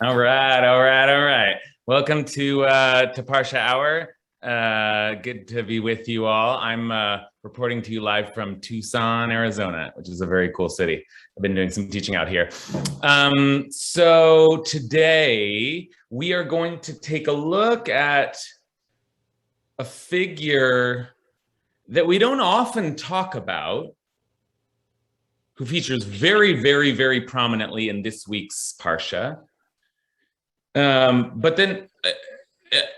All right. Welcome to Parsha Hour. Good to be with you all. I'm reporting to you live from Tucson, Arizona, which is a very cool city. I've been doing some teaching out here. So today we are going to take a look at a figure that we don't often talk about, who features very, very, very prominently in this week's Parsha. But then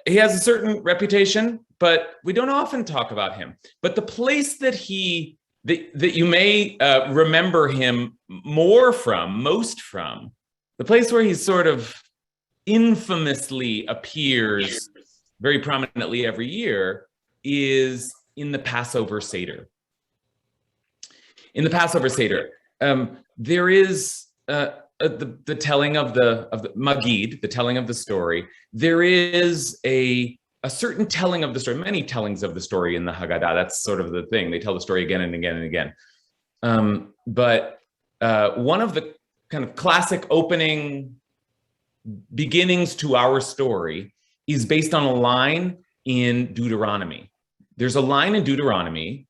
he has a certain reputation, but we don't often talk about him. But the place that you may remember him most from, the place where he sort of infamously appears very prominently every year is in the Passover Seder. In the Passover Seder, there is the telling of the Magid, the telling of the story. There is a certain telling of the story, many tellings of the story in the Haggadah. That's sort of the thing. They tell the story again and again and again. But one of the kind of classic opening beginnings to our story is based on a line in Deuteronomy. There's a line in Deuteronomy.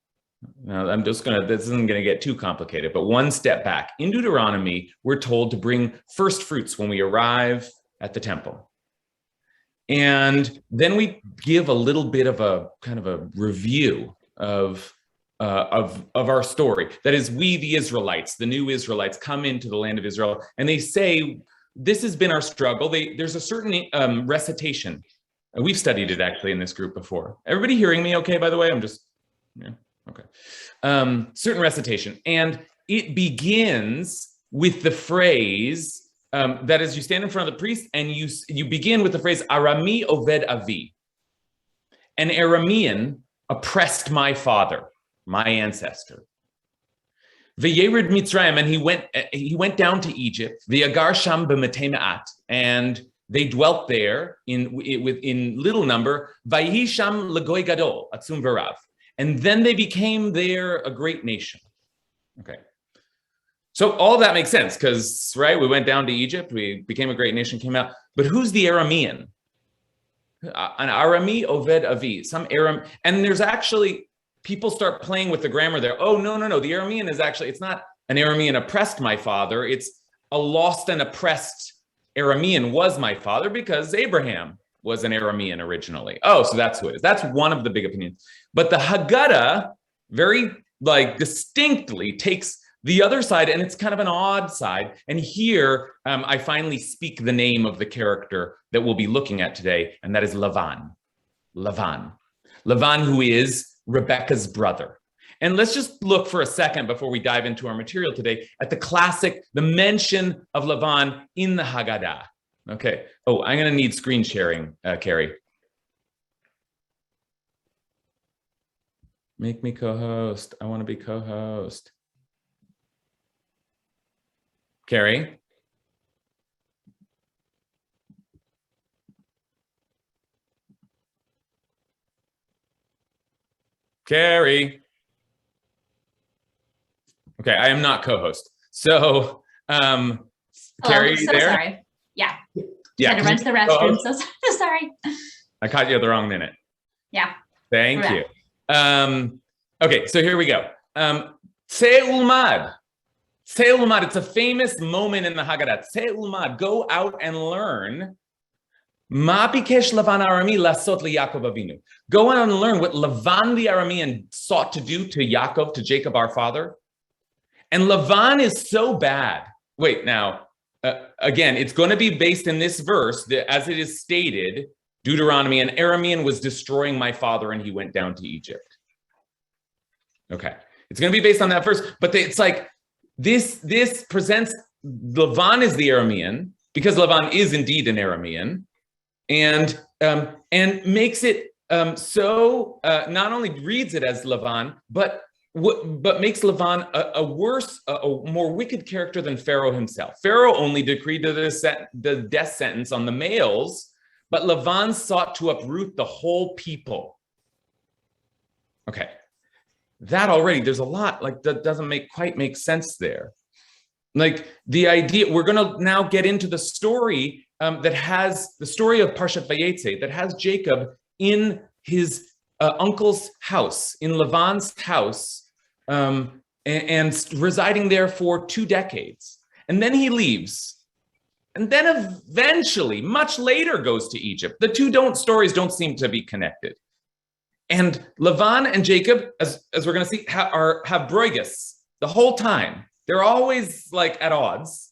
Now, this isn't going to get too complicated, but one step back. In Deuteronomy, we're told to bring first fruits when we arrive at the temple. And then we give a little bit of a kind of a review of our story. That is, we, the Israelites, the new Israelites, come into the land of Israel, and they say, this has been our struggle. There's a certain recitation. We've studied it actually in this group before. Everybody hearing me okay, by the way? Okay. Certain recitation. And it begins with the phrase, that is, you stand in front of the priest and you begin with the phrase, Arami Oved Avi. An Aramean oppressed my father, my ancestor. V'yerid Mitzrayim, and he went down to Egypt, V'yagar sham b'metei me'at, and they dwelt there in little number, V'yihi sham legoy gadol, atzum v'rav. And then they became there a great nation. Okay. So all that makes sense because, right, we went down to Egypt, we became a great nation, came out. But who's the Aramean? An Arami Oved Avi, some Aram. And there's actually, people start playing with the grammar there. Oh, no. The Aramean is actually, it's not an Aramean oppressed my father. It's a lost and oppressed Aramean was my father because Abraham was an Aramean originally. Oh, so that's who it is. That's one of the big opinions. But the Haggadah very distinctly takes the other side, and it's kind of an odd side. And here I finally speak the name of the character that we'll be looking at today, and that is Lavan. Lavan, who is Rebecca's brother. And let's just look for a second before we dive into our material today at the mention of Lavan in the Haggadah. Okay. Oh, I'm going to need screen sharing, Carrie. Make me co-host. I want to be co-host. Carrie? Carrie? Okay, I am not co-host. So, Carrie, so there? Sorry. Yeah. Had to run to the restroom. So sorry. I caught you at the wrong minute. Yeah. Thank you. Okay, so here we go. Tseh ulmad. It's a famous moment in the Haggadah. Tseh ulmad. Go out and learn. Ma bikesh Lavan Arami lasot liYaakov Avinu. Go out and learn what Lavan the Aramean sought to do to Yaakov, to Jacob our father. And Lavan is so bad. Wait, now. Again, it's going to be based in this verse, as it is stated, Deuteronomy, an Aramean was destroying my father and he went down to Egypt. Okay, it's going to be based on that verse, but it's like this presents Lavan as the Aramean, because Lavan is indeed an Aramean, and makes it so not only reads it as Lavan, but makes Lavan a more wicked character than Pharaoh himself. Pharaoh only decreed the death sentence on the males, but Lavan sought to uproot the whole people. Okay, that already, there's a lot that doesn't quite make sense there. Like the idea, we're going to now get into the story that has the story of Parshat Vayetze, that has Jacob in his uncle's house, in Lavan's house, and residing there for 2 decades. And then he leaves. And then eventually, much later, goes to Egypt. The two stories don't seem to be connected. And Lavan and Jacob, as we're going to see, have broigus the whole time. They're always like at odds.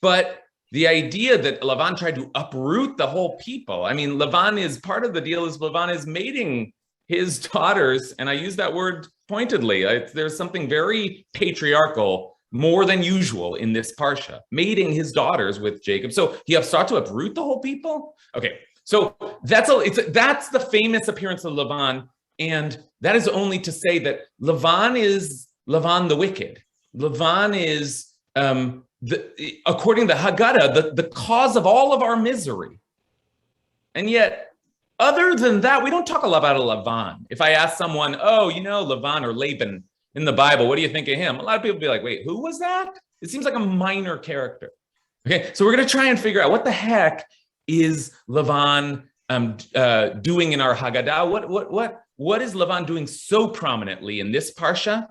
But the idea that Lavan tried to uproot the whole people, I mean, part of the deal is Lavan is mating his daughters, and I use that word pointedly. There's something very patriarchal, more than usual in this Parsha, mating his daughters with Jacob. So he sought to uproot the whole people? Okay, so that's the famous appearance of Lavan, and that is only to say that Lavan is Lavan the wicked. Lavan is, according to the Haggadah, the cause of all of our misery. And yet, other than that, we don't talk a lot about Lavan. If I ask someone, Lavan or Laban in the Bible, what do you think of him? A lot of people will be like, wait, who was that? It seems like a minor character. Okay, so we're going to try and figure out what the heck is Lavan doing in our Haggadah? What is Lavan doing so prominently in this Parsha?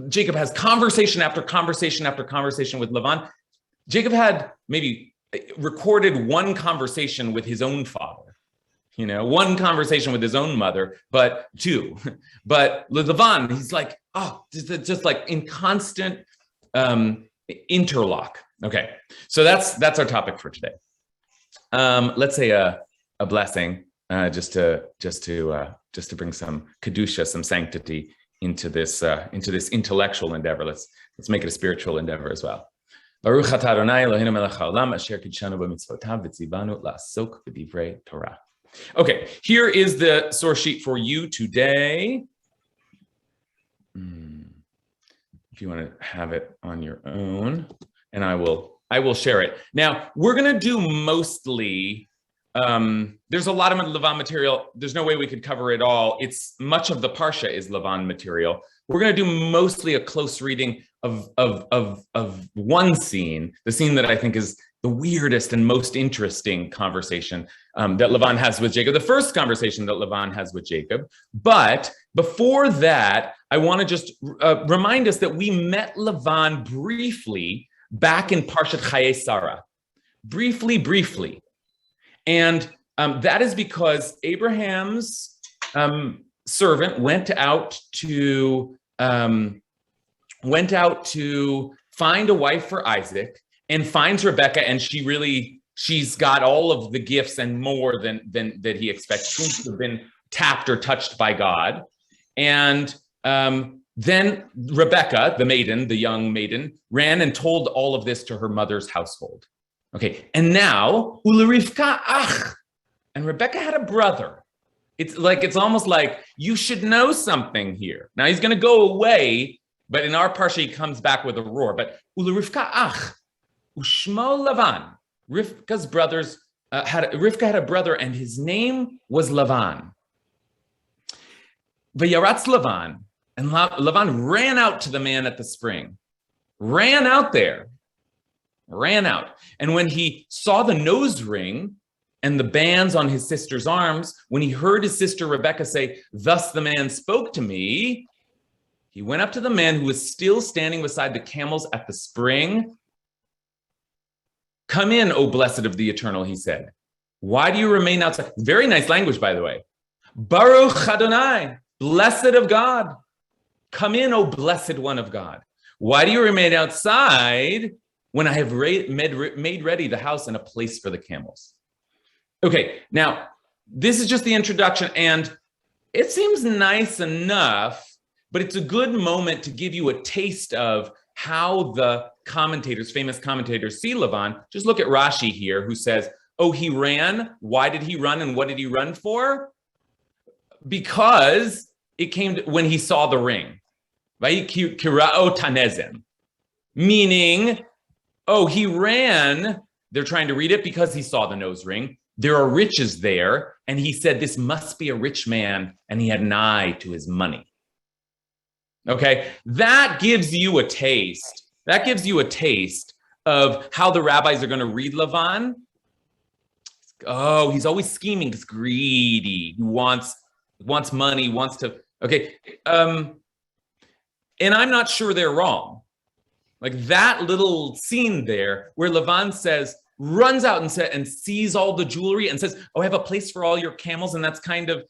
Jacob has conversation after conversation after conversation with Lavan. Jacob had maybe recorded one conversation with his own father, one conversation with his own mother, but 2. But Lavan, he's like, just like in constant interlock. Okay, so that's our topic for today. Let's say a blessing, just to bring some kedusha, some sanctity into this intellectual endeavor. Let's make it a spiritual endeavor as well. Baruch atah Adonai Eloheinu melech haolam asher kidshanu b'mitzvotav v'tzivanu la'asok b'divrei Torah. Okay, here is the source sheet for you today. If you want to have it on your own, and I will share it. Now, we're going to do mostly, there's a lot of Lavan material. There's no way we could cover it all. Much of the Parsha is Lavan material. We're going to do mostly a close reading of one scene, the scene that I think is the weirdest and most interesting conversation that Lavan has with Jacob, the first conversation that Lavan has with Jacob. But before that, I want to just remind us that we met Lavan briefly back in Parshat Chayei Sarah. Briefly. And that is because Abraham's servant went out to find a wife for Isaac, and finds Rebecca, and she's got all of the gifts and more than that he expected. She seems to have been tapped or touched by God. And then Rebecca, the young maiden, ran and told all of this to her mother's household. Okay, and now Ulerivka ach, and Rebecca had a brother. It's almost like you should know something here. Now he's going to go away, but in our parsha he comes back with a roar. But Ulerivka ach, ushmo Lavan. Rivka had a brother, and his name was Lavan. Vayaratz Lavan, and Lavan ran out to the man at the spring. Ran out. And when he saw the nose ring and the bands on his sister's arms, when he heard his sister Rebecca say, "Thus the man spoke to me," he went up to the man who was still standing beside the camels at the spring. "Come in, O blessed of the eternal," he said. "Why do you remain outside?" Very nice language, by the way. Baruch Adonai, blessed of God. Come in, O blessed one of God. Why do you remain outside when I have made ready the house and a place for the camels? Okay, now, this is just the introduction, and it seems nice enough, but it's a good moment to give you a taste of how the famous commentators see Lavan. Just look at Rashi here, who says, he ran. Why did he run, and what did he run for? Because it came when he saw the ring. Kira'o tanezem. Meaning, he ran. They're trying to read it because he saw the nose ring. There are riches there. And he said, this must be a rich man. And he had an eye to his money. Okay, that gives you a taste of how the rabbis are going to read Lavan. Oh, he's always scheming. He's greedy. He wants money, wants to, okay. And I'm not sure they're wrong. Like that little scene there where Lavan runs out and sees all the jewelry and says, oh, I have a place for all your camels. And that's kind of,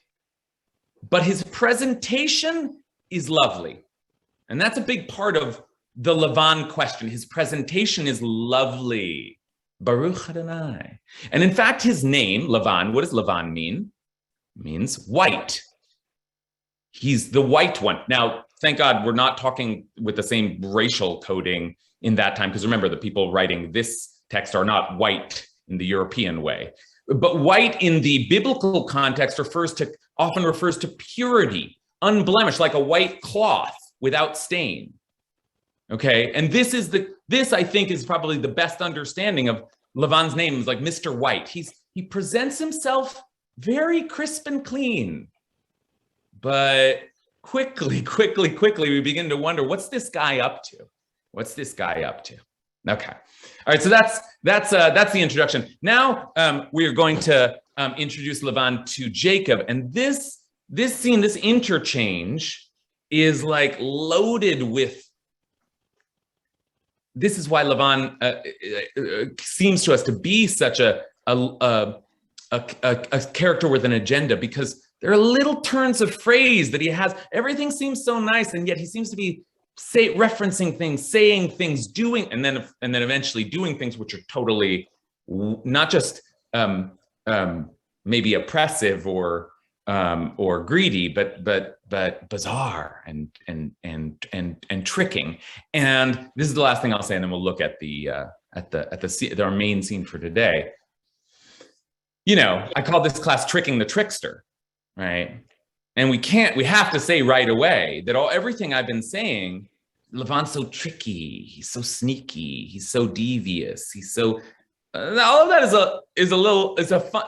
but his presentation is lovely. And that's a big part of the Lavan question. His presentation is lovely. Baruch Adonai. And in fact, his name, Lavan, what does Lavan mean? It means white. He's the white one. Now, thank God we're not talking with the same racial coding in that time, because remember, the people writing this text are not white in the European way. But white in the biblical context often refers to purity, unblemished, like a white cloth without stain. Okay, and this I think is probably the best understanding of Lavan's name, is like Mr. White. He presents himself very crisp and clean, but quickly we begin to wonder, what's this guy up to? What's this guy up to? Okay, all right. So that's the introduction. Now we are going to introduce Lavan to Jacob, and this scene, this interchange, is like loaded with. This is why Lavan seems to us to be such a character with an agenda, because there are little turns of phrase that he has. Everything seems so nice, and yet he seems to be referencing things, saying things, doing, and then eventually doing things which are totally not just maybe oppressive or greedy, but bizarre and tricking. And this is the last thing I'll say, and then we'll look at our main scene for today. You know, I call this class "Tricking the Trickster," right? And we have to say right away that everything I've been saying, Lavan's so tricky, he's so sneaky, he's so devious, he's so all of that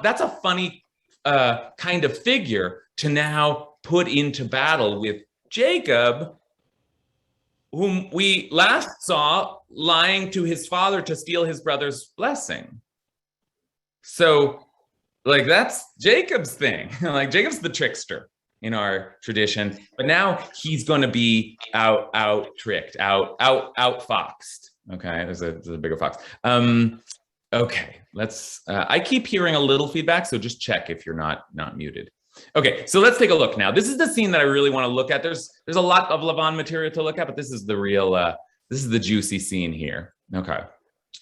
that's a funny kind of figure to now put into battle with Jacob, whom we last saw lying to his father to steal his brother's blessing. So, like, that's Jacob's thing. Like, Jacob's the trickster in our tradition, but now he's going to be out tricked, out foxed. Okay, there's a bigger fox. Okay, let's. I keep hearing a little feedback, so just check if you're not muted. Okay, so let's take a look now. This is the scene that I really want to look at. There's a lot of Lavan material to look at, but this is the real. This is the juicy scene here. Okay,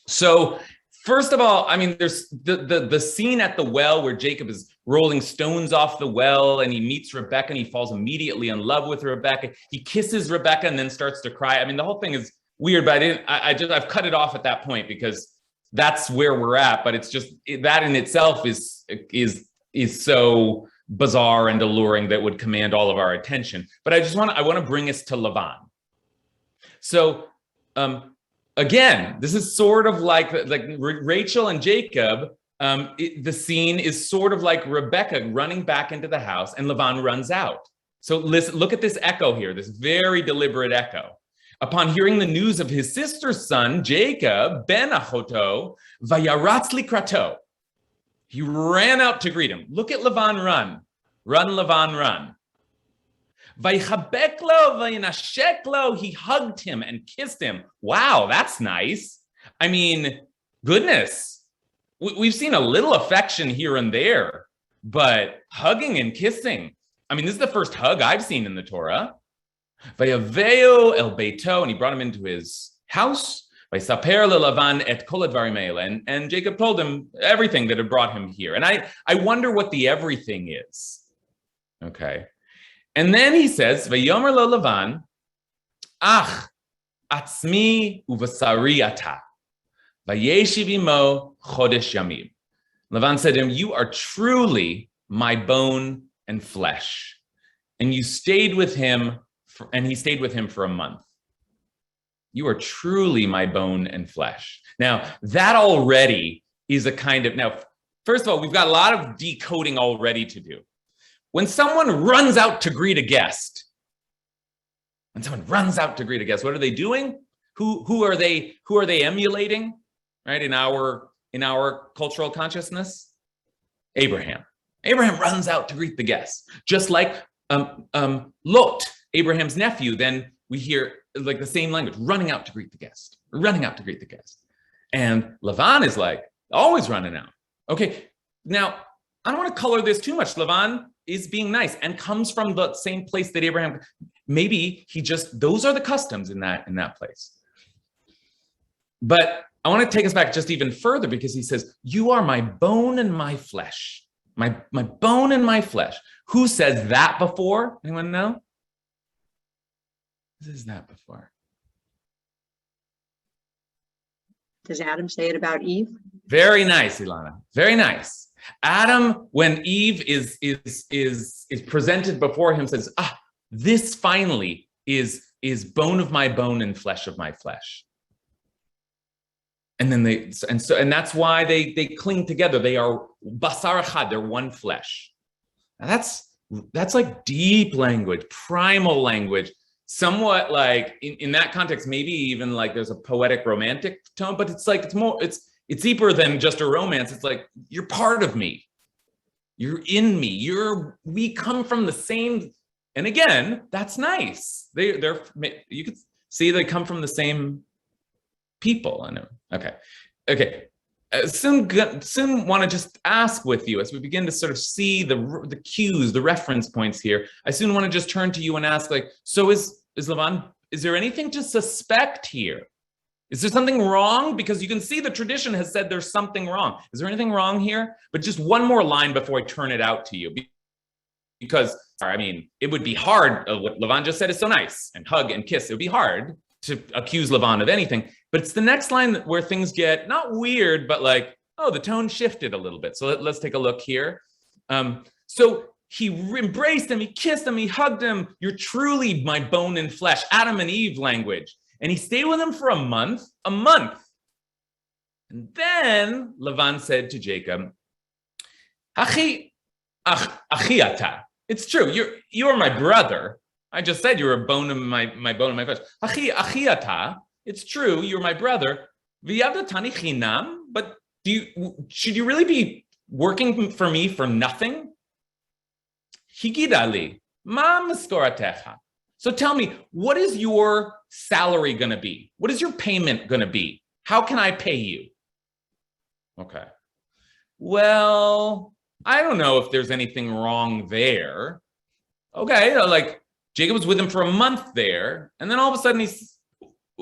so first of all, I mean, there's the scene at the well where Jacob is rolling stones off the well, and he meets Rebecca, and he falls immediately in love with Rebecca. He kisses Rebecca and then starts to cry. I mean, the whole thing is weird, but I've cut it off at that point because that's where we're at. But it's just that in itself is so bizarre and alluring that would command all of our attention. But I want to bring us to Lavan. So again, this is sort of like Rachel and Jacob. The scene is sort of like Rebecca running back into the house, and Lavan runs out. So listen, look at this echo here, this very deliberate echo. Upon hearing the news of his sister's son, Jacob, ben Achoto, vayaratz likrato. He ran out to greet him. Look at Lavan run. Run, Lavan, run. Vaychabeklo, vaynasheklo. He hugged him and kissed him. Wow, that's nice. I mean, goodness. We've seen a little affection here and there, but hugging and kissing. I mean, this is the first hug I've seen in the Torah. Vayaveo el beito, and he brought him into his house. Vayisaper leLavan et kol hadvarim haele, and Jacob told him everything that had brought him here. And I wonder what the everything is. Okay, and then he says, Vayomer lo Lavan, ach atzmi uvasari ata, vayeshiv imo chodesh yamim. Lavan said to him, you are truly my bone and flesh, and you stayed with him. And he stayed with him for a month. You are truly my bone and flesh. Now, that already is a kind of, now, first of all, we've got a lot of decoding already to do. When someone runs out to greet a guest, what are they doing? Who are they emulating, right? In our cultural consciousness, Abraham. Abraham runs out to greet the guests, just like Lot, Abraham's nephew. Then we hear like the same language, running out to greet the guest, and Lavan is like always running out. Okay, now I don't want to color this too much. Lavan is being nice and comes from the same place that Abraham. Maybe those are the customs in that place. But I want to take us back just even further, because he says, "You are my bone and my flesh, my bone and my flesh." Who says that before? Anyone know? Who says that before? Does Adam say it about Eve? Very nice, Ilana. Very nice. Adam, when Eve is presented before him, says, this finally is bone of my bone and flesh of my flesh. And then and that's why they cling together. They are basar echad, they're one flesh. Now that's like deep language, primal language, somewhat like in that context, maybe even like there's a poetic romantic tone, but it's like it's deeper than just a romance. It's like, you're part of me. You're in me. We come from the same. And again, that's nice. They're you could see they come from the same people. I know. Okay. Soon want to just ask with you as we begin to sort of see the cues, the reference points here. I soon want to just turn to you and ask, like, so is Lavan, is there anything to suspect here? Is there something wrong? Because you can see the tradition has said there's something wrong. Is there anything wrong here? But just one more line before I turn it out to you. Because, I mean, it would be hard. What Lavan just said is so nice, and hug and kiss. It would be hard to accuse Lavan of anything. But it's the next line where things get not weird, but like, oh, the tone shifted a little bit. So let's take a look here. So he embraced him, he kissed him, he hugged him. You're truly my bone and flesh, Adam and Eve language. And he stayed with him for a month. And then Lavan said to Jacob, Achiata. It's true, you're my brother. I just said you're a bone of my bone and my flesh. Achiata. It's true, you're my brother. V'yavdatani chinam. But should you really be working for me for nothing? Higidali, ma miskoratecha. So tell me, what is your salary going to be? What is your payment going to be? How can I pay you? Okay. Well, I don't know if there's anything wrong there. Okay, like Jacob was with him for a month there, and then all of a sudden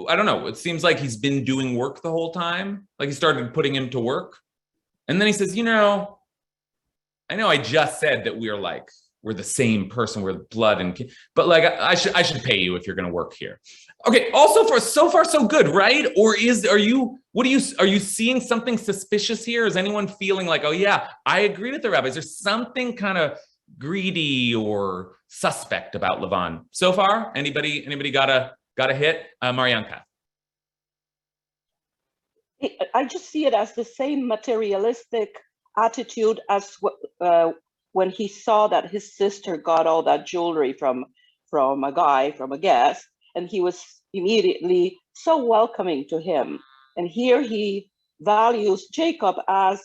I don't know, it seems like he's been doing work the whole time. Like he started putting him to work. And then he says, I know I just said that we're the same person, we're blood but like I should pay you if you're going to work here. Okay, also so far so good, right? Or are you seeing something suspicious here? Is anyone feeling like, oh yeah, I agree with the rabbi? Is there something kind of greedy or suspect about Lavan so far? Anybody got a hit? Marianka. I just see it as the same materialistic attitude as when he saw that his sister got all that jewelry from a guest, and he was immediately so welcoming to him. And here he values Jacob as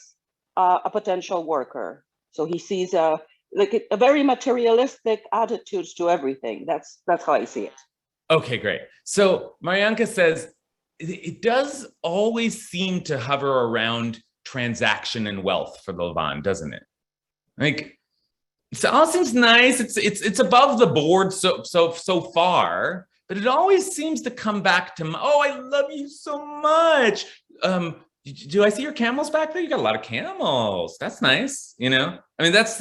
a potential worker. So he sees a very materialistic attitude to everything. That's how I see it. Okay, great. So Marianka says, it does always seem to hover around transaction and wealth for Lavan, doesn't it? Like, it all seems nice. It's above the board so far, but it always seems to come back to, oh, I love you so much. Do I see your camels back there? You got a lot of camels. That's nice. I mean, that's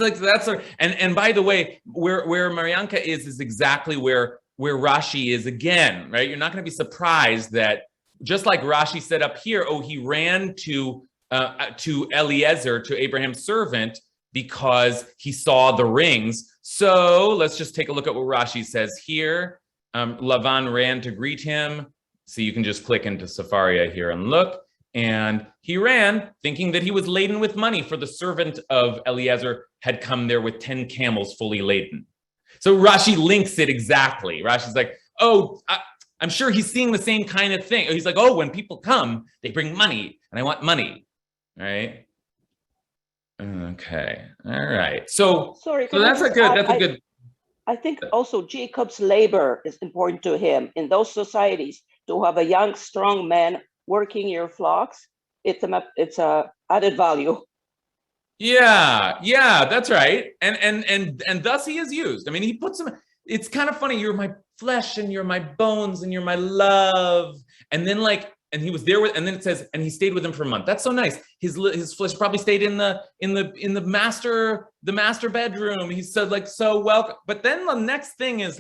and by the way, where Marianka is exactly where Rashi is again, right? You're not going to be surprised that just like Rashi said up here, he ran to Eliezer, to Abraham's servant, because he saw the rings. So let's just take a look at what Rashi says here. Lavan ran to greet him. So you can just click into Sefaria here and look. And he ran thinking that he was laden with money, for the servant of Eliezer had come there with 10 camels fully laden. So Rashi links it exactly. Rashi's like, I'm sure he's seeing the same kind of thing. He's like, oh, when people come, they bring money, and I want money, right? Okay, all right. So that's a good. I think also Jacob's labor is important to him. In those societies, to have a young, strong man working your flocks, it's a added value. Yeah, that's right. And thus he is used. I mean, he puts him. It's kind of funny. You're my flesh, and you're my bones, and you're my love. And then and he was there with, and then it says, and he stayed with him for a month. That's so nice. His flesh probably stayed in the master bedroom. He said so welcome. But then the next thing is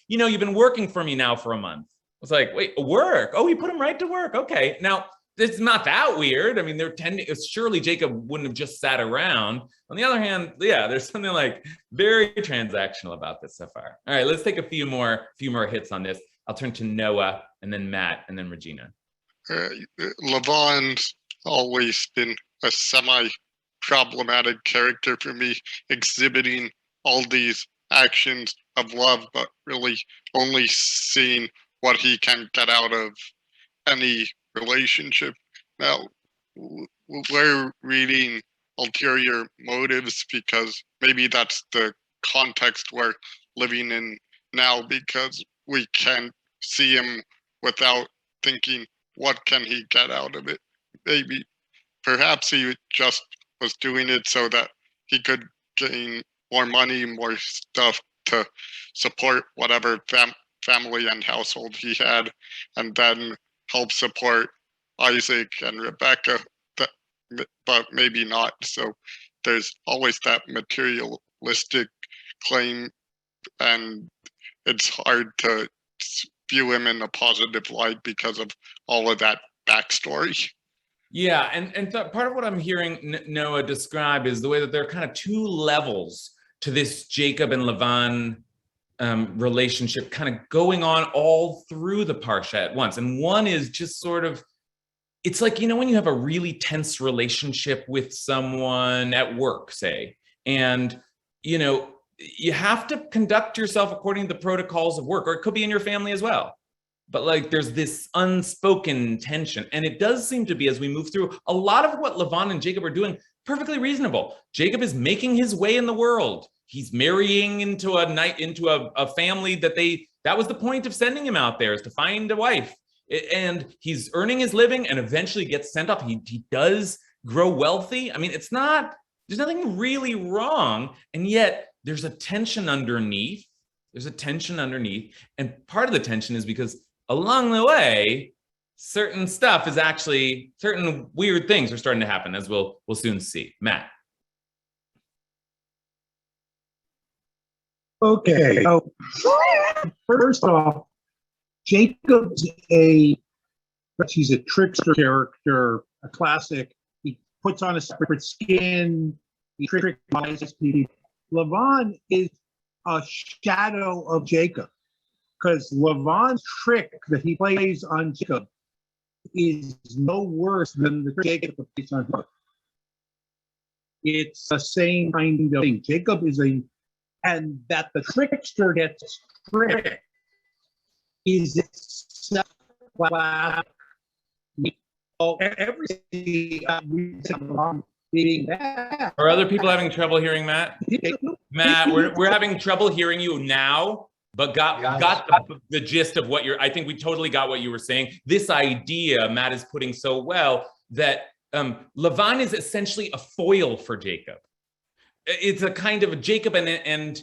you've been working for me now for a month. It's like, wait, work? Oh, he put him right to work. Okay, now it's not that weird. I mean, surely Jacob wouldn't have just sat around. On the other hand, yeah, there's something very transactional about this so far. All right, let's take a few more hits on this. I'll turn to Noah, and then Matt, and then Regina. Lavan's always been a semi-problematic character for me, exhibiting all these actions of love, but really only seeing what he can get out of any relationship. Now, we're reading ulterior motives because maybe that's the context we're living in now, because we can't see him without thinking, what can he get out of it? Maybe, perhaps he just was doing it so that he could gain more money, more stuff to support whatever family and household he had, and then help support Isaac and Rebecca, but maybe not. So there's always that materialistic claim, and it's hard to view him in a positive light because of all of that backstory. Yeah, and part of what I'm hearing Noah describe is the way that there are kind of two levels to this Jacob and Lavan relationship kind of going on all through the Parsha at once. And one is just sort of, it's like, when you have a really tense relationship with someone at work, say, and, you have to conduct yourself according to the protocols of work, or it could be in your family as well. But there's this unspoken tension. And it does seem to be, as we move through, a lot of what Lavan and Jacob are doing, perfectly reasonable. Jacob is making his way in the world. He's marrying into a family that was the point of sending him out there, is to find a wife. And he's earning his living and eventually gets sent off. He does grow wealthy. I mean, there's nothing really wrong. And yet there's a tension underneath. And part of the tension is because along the way, certain weird things are starting to happen, as we'll soon see. Matt. Okay. So first off, Jacob's she's a trickster character, a classic. He puts on a separate skin. He tricks people. Lavan is a shadow of Jacob, because Lavan's trick that he plays on Jacob is no worse than the trick Jacob plays on her. It's the same kind of thing. Jacob is and that the trickster gets tricked is itself. Are other people having trouble hearing Matt? Matt, we're having trouble hearing you now, but got the gist of what I think we totally got what you were saying. This idea Matt is putting so well, that Lavan is essentially a foil for Jacob. It's a kind of a Jacob and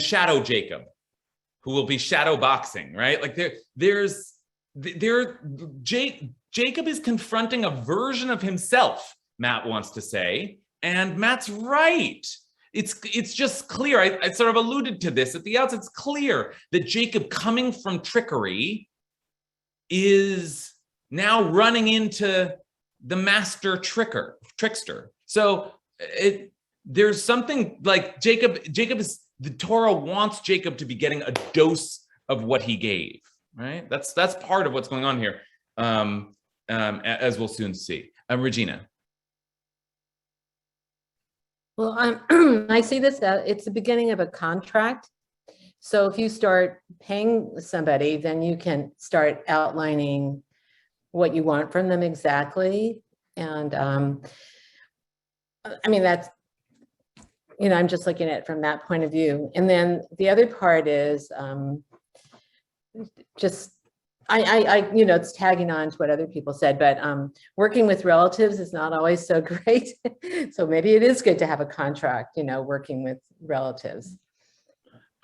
shadow Jacob, who will be shadow boxing, right? Jacob is confronting a version of himself, Matt wants to say, and Matt's right. It's just clear. I sort of alluded to this at the outset. It's clear that Jacob, coming from trickery, is now running into the master trickster. So there's something like Jacob is, the Torah wants Jacob to be getting a dose of what he gave, right? That's part of what's going on here, as we'll soon see. Regina. Well, I see this, it's the beginning of a contract. So if you start paying somebody, then you can start outlining what you want from them exactly. And I mean, that's, I'm just looking at it from that point of view. And then the other part is just, it's tagging on to what other people said, but working with relatives is not always so great. So maybe it is good to have a contract, working with relatives.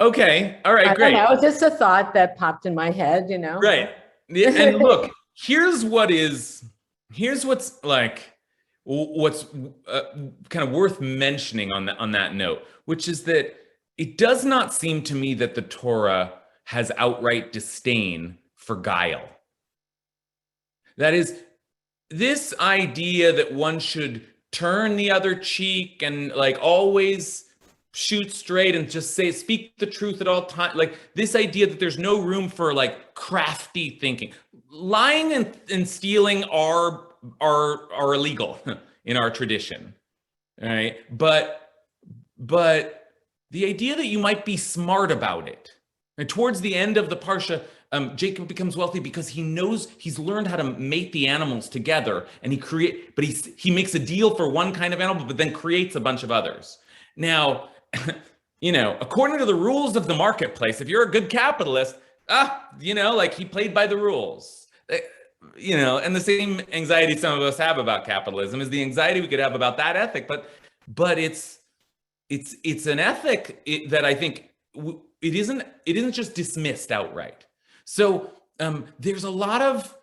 Okay. All right, great. That was just a thought that popped in my head, Right. And look, here's what's kind of worth mentioning on that note, which is that it does not seem to me that the Torah has outright disdain for guile. That is, this idea that one should turn the other cheek and always shoot straight and just speak the truth at all times, this idea that there's no room for crafty thinking. Lying and stealing are illegal in our tradition, right? But the idea that you might be smart about it, and towards the end of the Parsha, Jacob becomes wealthy because he knows, he's learned how to mate the animals together, and he makes a deal for one kind of animal, but then creates a bunch of others. Now, according to the rules of the marketplace, if you're a good capitalist, he played by the rules. And the same anxiety some of us have about capitalism is the anxiety we could have about that ethic, but it's an ethic that I think it isn't just dismissed outright. So there's a lot of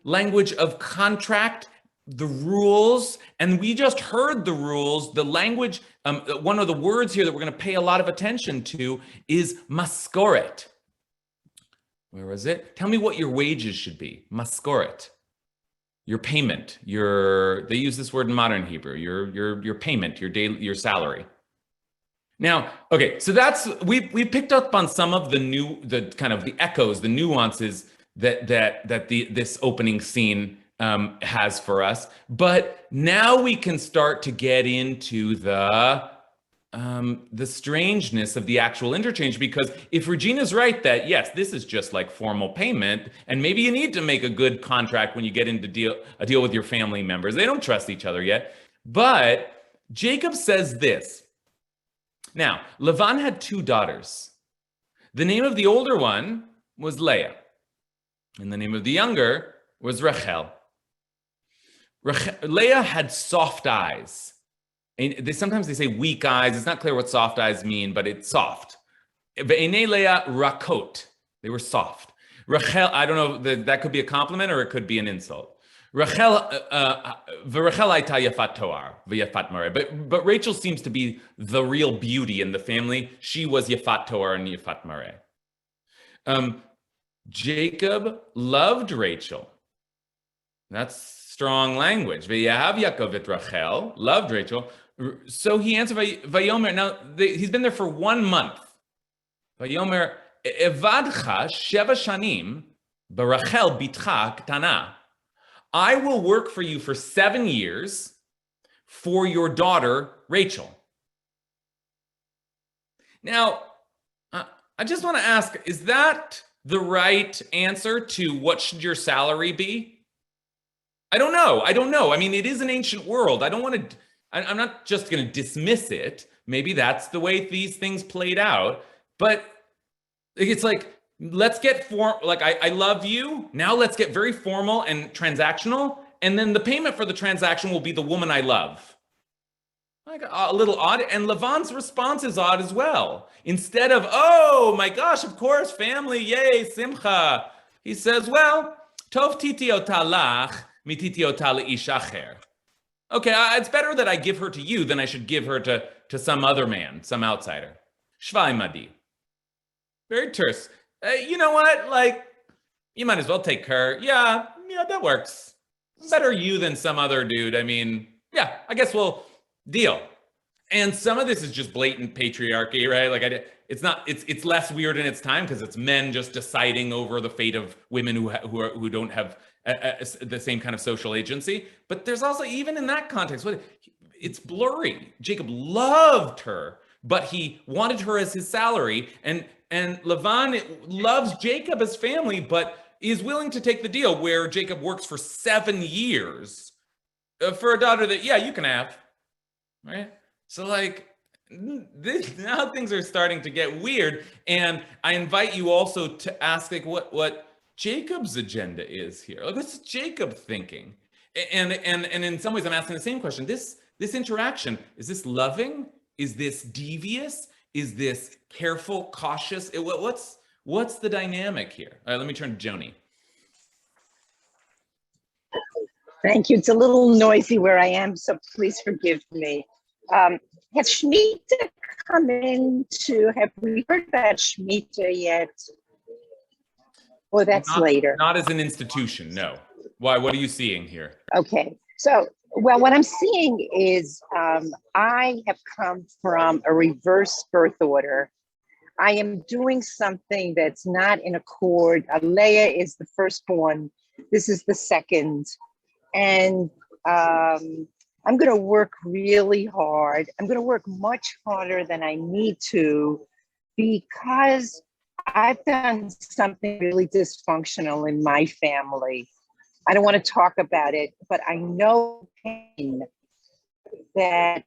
language of contract, the rules, and we just heard the rules. The language, one of the words here that we're going to pay a lot of attention to is maskoret. Where was it? Tell me what your wages should be. Maskoret. Your payment. They use this word in modern Hebrew. Your payment, your salary. Now, okay, so we picked up on some of the kind of the echoes, the nuances that this opening scene has for us. But now we can start to get into the strangeness of the actual interchange, because if Regina's right that yes, this is just like formal payment, and maybe you need to make a good contract when you get into a deal with your family members. They don't trust each other yet. But Jacob says this. Now, Lavan had 2 daughters. The name of the older one was Leah, and the name of the younger was Rachel. Leah had soft eyes. And sometimes they say weak eyes. It's not clear what soft eyes mean, but it's soft. Ve'enei Leah rakot. They were soft. Rachel, I don't know, that could be a compliment or it could be an insult. Rachel aita yafat toar v'yafat mareh. But Rachel seems to be the real beauty in the family. She was yafat toar and yafat mareh. Jacob loved Rachel. That's strong language. V'yahav Yaakov et Rachel, loved Rachel. So he answered Vayomer. Now he's been there for 1 month. Vayomer evadcha sheva shanim barachel bitcha ktana. I will work for you for 7 years for your daughter Rachel. Now, I just want to ask: is that the right answer to what should your salary be? I don't know. I mean, it is an ancient world. I'm not just going to dismiss it. Maybe that's the way these things played out. But it's let's get I love you. Now let's get very formal and transactional. And then the payment for the transaction will be the woman I love. A little odd. And Lavan's response is odd as well. Instead of, oh my gosh, of course, family, yay, simcha. He says, well, tov titiota lach. Okay, it's better that I give her to you than I should give her to some other man, some outsider. Shvai madi. Very terse. You know what? You might as well take her. Yeah, that works. Better you than some other dude. I mean, yeah, I guess we'll deal. And some of this is just blatant patriarchy, right? It's less weird in its time because it's men just deciding over the fate of women who don't have the same kind of social agency. But there's also, even in that context, it's blurry. Jacob loved her, but he wanted her as his salary. And Lavan loves Jacob as family, but is willing to take the deal where Jacob works for 7 years for a daughter that, yeah, you can have, right? So like, now things are starting to get weird. And I invite you also to ask like what Jacob's agenda is here. Like, what's Jacob thinking? And in some ways I'm asking the same question. This interaction, is this loving? Is this devious? Is this careful, cautious? What's the dynamic here? All right, let me turn to Joni. Thank you. It's a little noisy where I am, so please forgive me. Has Shemitah come in have we heard about Shemitah yet? Or that's later? Not as an institution, no. Why? What are you seeing here? Okay. So, well, what I'm seeing is I have come from a reverse birth order. I am doing something that's not in accord. Leah is the firstborn. This is the second. And I'm going to work really hard. I'm going to work much harder than I need to because I've done something really dysfunctional in my family. I don't want to talk about it, but I know pain that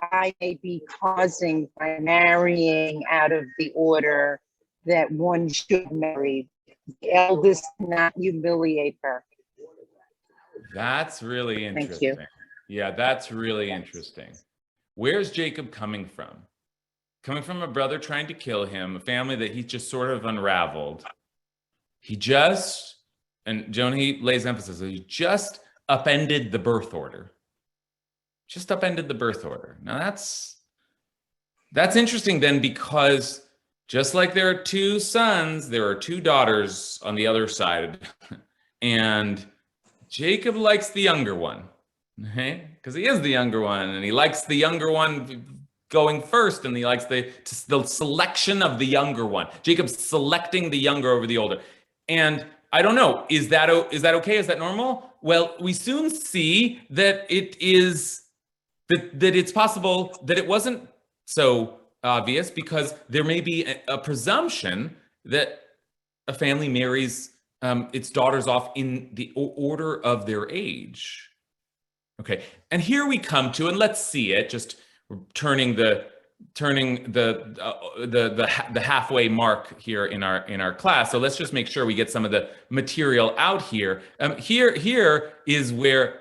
I may be causing by marrying out of the order that one should marry. The eldest cannot humiliate her. That's really interesting. Thank you. Yeah, that's really interesting. Where's Jacob coming from? Coming from a brother trying to kill him, a family that he just sort of unraveled. And Joni lays emphasis, he just upended the birth order. Just upended the birth order. Now that's interesting then, because just like there are 2 sons, there are 2 daughters on the other side. And Jacob likes the younger one, okay? Because he is the younger one, and he likes the younger one going first, and he likes the selection of the younger one. Jacob's selecting the younger over the older. And I don't know, is that okay? Is that normal? Well, we soon see that it is, that it's possible that it wasn't so obvious, because there may be a presumption that a family marries its daughters off in the order of their age. Okay, and here we come to, and let's see it, just turning the halfway mark here in our class. So let's just make sure we get some of the material out here. Here is where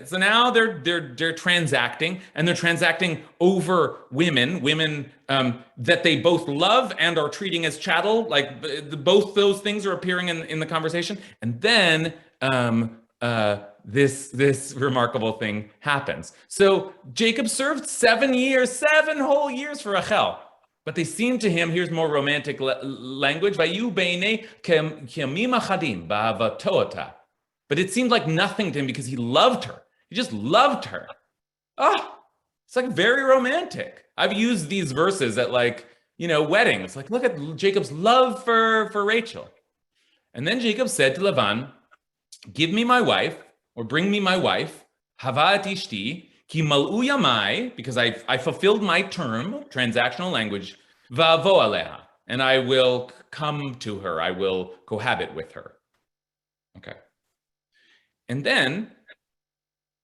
so now they're transacting, and they're transacting over women that they both love and are treating as chattel. Like both those things are appearing in the conversation, and then this remarkable thing happens. So Jacob served 7 whole years for Rachel, but they seem to him, here's more romantic language, but it seemed like nothing to him because he loved her. He just loved her. Oh, it's like very romantic. I've used these verses at weddings. Like, look at Jacob's love for Rachel. And then Jacob said to Lavan, give me my wife, or bring me my wife, Havat ishti, ki mal'u yamai, because I fulfilled my term, transactional language, va'avo aleha, and I will come to her, I will cohabit with her. Okay. And then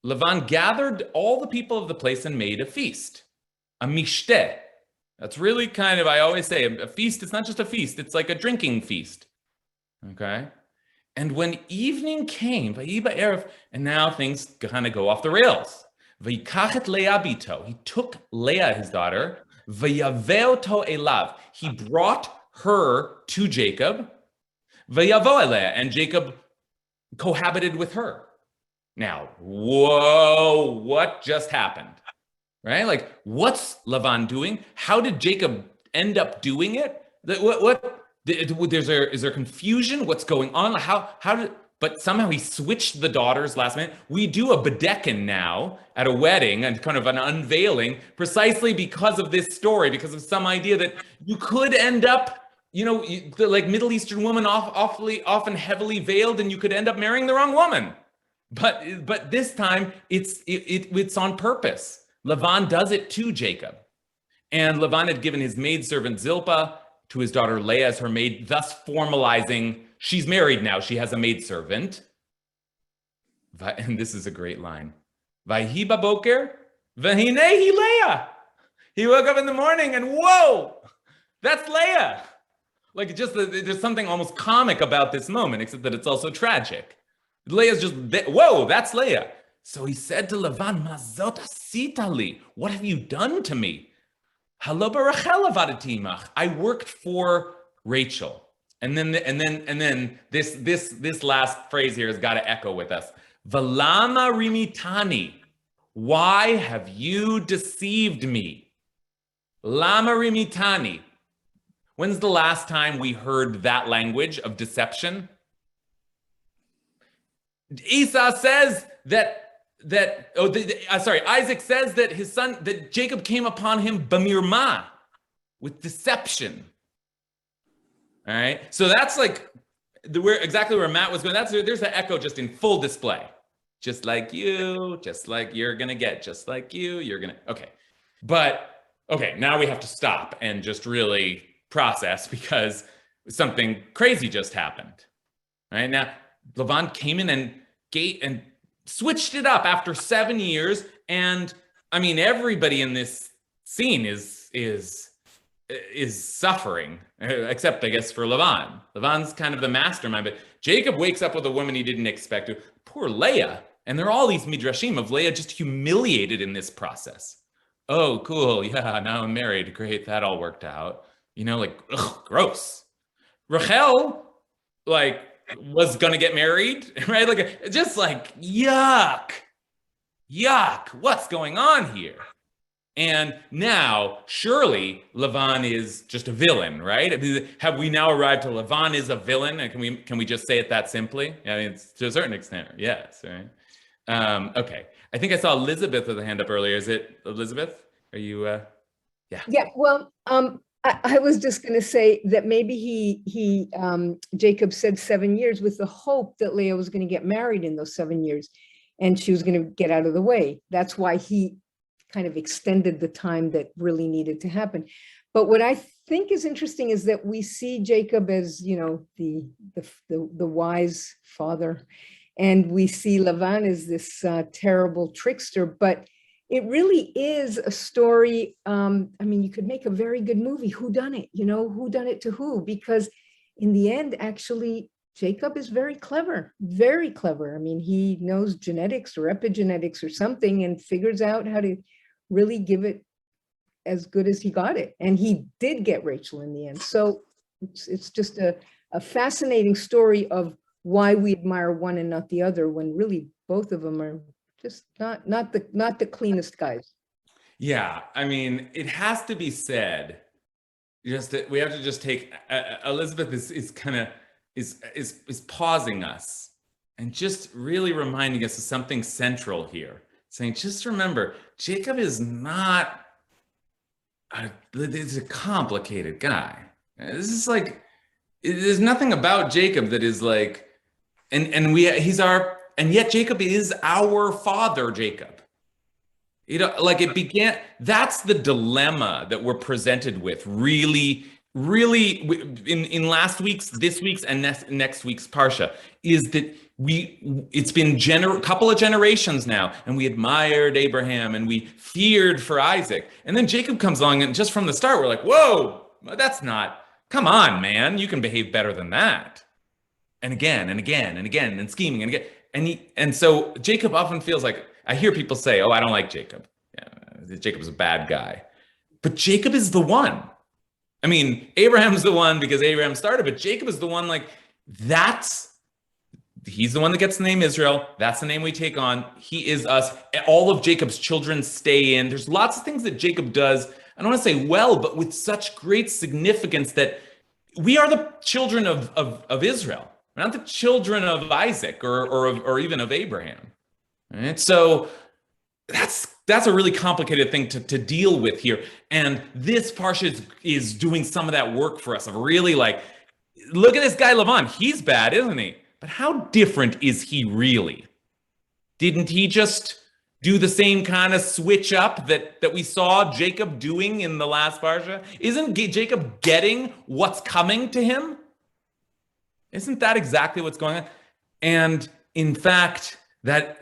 Lavan gathered all the people of the place and made a feast, a mishteh. That's really kind of, I always say, a feast, it's not just a feast, it's like a drinking feast. Okay. And when evening came, and now things kind of go off the rails. He took Leah, his daughter, he brought her to Jacob, and Jacob cohabited with her. Now, whoa, what just happened? Right? Like, what's Lavan doing? How did Jacob end up doing it? Is there confusion? What's going on? But somehow he switched the daughters last minute. We do a bedekin now at a wedding and kind of an unveiling precisely because of this story, because of some idea that you could end up, like Middle Eastern woman often heavily veiled, and you could end up marrying the wrong woman. But this time it's on purpose. Lavan does it to Jacob. And Lavan had given his maidservant Zilpah to his daughter Leah as her maid, thus formalizing she's married now. She has a maidservant. And this is a great line. Vayhi baboker, vahinehi Leah. He woke up in the morning and whoa, that's Leah. Like there's something almost comic about this moment, except that it's also tragic. Leah's just, whoa, that's Leah. So he said to Lavan, Mazot asitali, what have you done to me? Halo barachel avadatimach. I worked for Rachel. And then this last phrase here has got to echo with us. Valama rimitani. Why have you deceived me? Lama rimitani. When's the last time we heard that language of deception? Esau says Isaac says that his son, that Jacob came upon him b'mirma, with deception. All right, so that's like exactly where Matt was going. There's the echo just in full display. Just like you, just like you're gonna get, just like you're gonna. Okay, but okay, now we have to stop and just really process because something crazy just happened. All right, now Lavan came in and switched it up after 7 years, and I mean everybody in this scene is suffering, except I guess for Lavan. Lavan's kind of the mastermind, but Jacob wakes up with a woman he didn't expect to. Poor Leah, and there are all these midrashim of Leah just humiliated in this process. Oh, cool, yeah, now I'm married, great, that all worked out. You know, like, ugh, gross. Rachel, like, was gonna get married, right? Like, just like, yuck, what's going on here? And now, surely, Lavan is just a villain, right? Have we now arrived to Lavan is a villain? And can we just say it that simply? I mean, it's, to a certain extent, yes, right? Okay, I think I saw Elizabeth with a hand up earlier. Is it Elizabeth? Are you, yeah. Yeah, well, I was just going to say that maybe Jacob said 7 years with the hope that Leah was going to get married in those 7 years and she was going to get out of the way. That's why he kind of extended the time that really needed to happen. But what I think is interesting is that we see Jacob as, you know, the wise father, and we see Lavan as this terrible trickster, but it really is a story. I mean, you could make a very good movie. Who done it? You know, who done it to who? Because in the end, actually, Jacob is very clever, very clever. I mean, he knows genetics or epigenetics or something and figures out how to really give it as good as he got it. And he did get Rachel in the end. So it's just a fascinating story of why we admire one and not the other, when really both of them are just not the cleanest guys. Yeah, I mean, it has to be said, just that we have to just take Elizabeth is kind of is pausing us and just really reminding us of something central here, saying, just remember, Jacob is not he's a complicated guy. This is like, there's nothing about Jacob that is like, and yet Jacob is our father, Jacob. You know, like it began, that's the dilemma that we're presented with really in last week's, this week's, and next week's Parsha, is that it's been a couple of generations now, and we admired Abraham and we feared for Isaac. And then Jacob comes along, and just from the start, we're like, whoa, that's not, come on, man, you can behave better than that. And again, and again, and again, and scheming, and again. And so Jacob often feels like, I hear people say, oh, I don't like Jacob. Yeah, Jacob's a bad guy. But Jacob is the one. I mean, Abraham's the one because Abraham started, but Jacob is the one, like, he's the one that gets the name Israel. That's the name we take on. He is us. All of Jacob's children stay in. There's lots of things that Jacob does, I don't want to say well, but with such great significance that we are the children of Israel. We're not the children of Isaac or even of Abraham. Right? So that's a really complicated thing to deal with here. And this Parsha is doing some of that work for us of really like, look at this guy Lavan. He's bad, isn't he? But how different is he really? Didn't he just do the same kind of switch up that we saw Jacob doing in the last Parsha? Isn't Jacob getting what's coming to him? Isn't that exactly what's going on? And in fact, that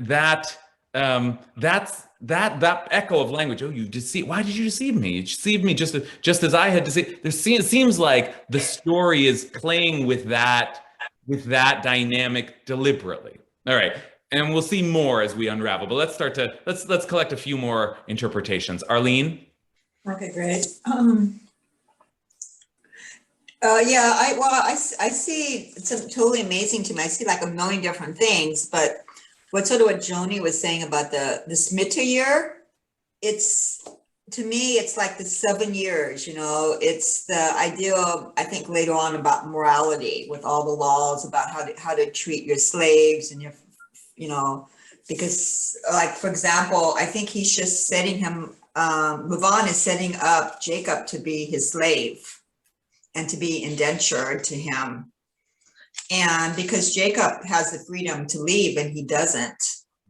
echo of language. Oh, you deceive. Why did you deceive me? You deceived me just as I had deceived. It seems like the story is playing with that dynamic deliberately. All right. And we'll see more as we unravel, but let's collect a few more interpretations. Arlene? Okay, great. Yeah, I see, it's totally amazing to me. I see like a million different things, but what Joni was saying about the Smita year, to me, it's like the 7 years, it's the idea of, I think later on about morality with all the laws about how to treat your slaves and because like, for example, I think he's just setting him, Lavan is setting up Jacob to be his slave and to be indentured to him. And because Jacob has the freedom to leave and he doesn't.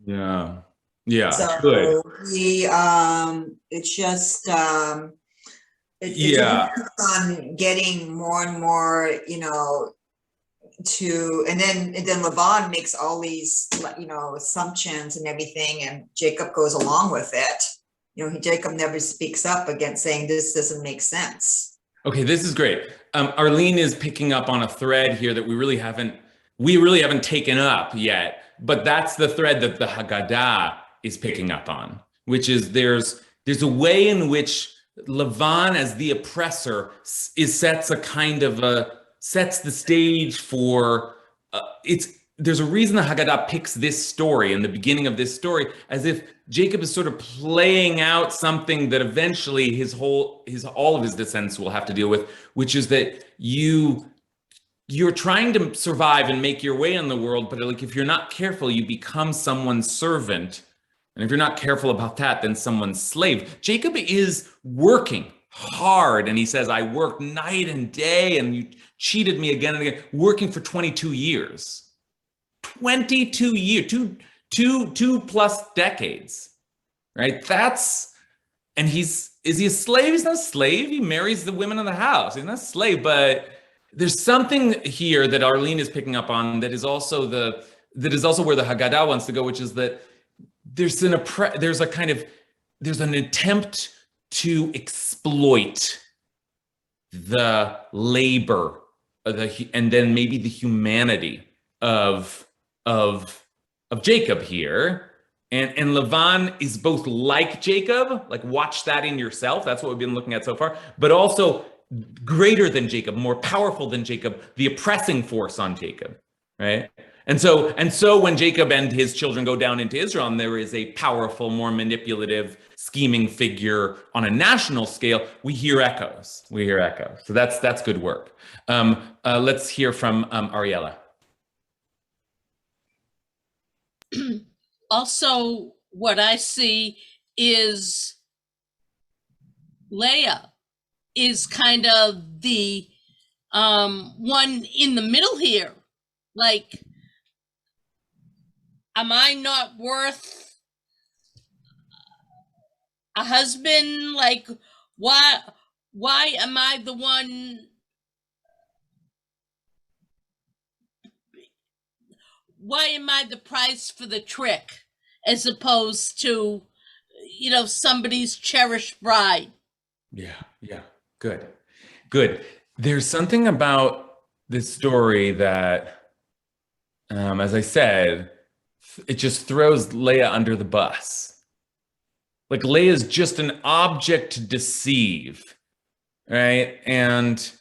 Yeah. Yeah. So good. he, it's just, it depends on getting more and more, and then Laban makes all these, assumptions and everything, and Jacob goes along with it. Jacob never speaks up against saying this doesn't make sense. Okay, this is great. Arlene is picking up on a thread here that we really haven't taken up yet, but that's the thread that the Haggadah is picking up on, which is there's a way in which Lavan as the oppressor sets the stage for there's a reason the Haggadah picks this story in the beginning of this story, as if Jacob is sort of playing out something that eventually all of his descendants will have to deal with, which is that you're trying to survive and make your way in the world, but like if you're not careful, you become someone's servant. And if you're not careful about that, then someone's slave. Jacob is working hard, and he says, I worked night and day, and you cheated me again and again, working for 22 years. 22 years, two plus decades, right? Is he a slave? He's not a slave. He marries the women of the house. He's not a slave, but there's something here that Arlene is picking up on that is also where the Haggadah wants to go, which is that there's an attempt to exploit the labor and then maybe the humanity of Jacob here. And Lavan is both like Jacob, like watch that in yourself. That's what we've been looking at so far, but also greater than Jacob, more powerful than Jacob, the oppressing force on Jacob, right? And so when Jacob and his children go down into Israel, and there is a powerful, more manipulative, scheming figure on a national scale, we hear echoes. So that's good work. Let's hear from Ariella. Also, what I see is Leah is kind of the one in the middle here. Like, am I not worth a husband? Like, why am I the one? Why am I the price for the trick as opposed to, somebody's cherished bride? Yeah. Good. There's something about this story that, as I said, it just throws Leah under the bus. Like Leah is just an object to deceive, right? And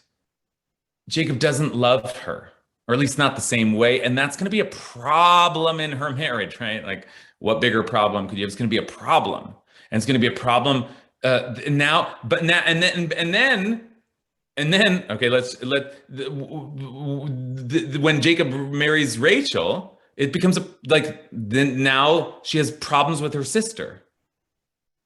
Jacob doesn't love her, or at least not the same way. And that's going to be a problem in her marriage, right? Like, what bigger problem could you have? It's going to be a problem. And it's going to be a problem when Jacob marries Rachel, it becomes then now she has problems with her sister,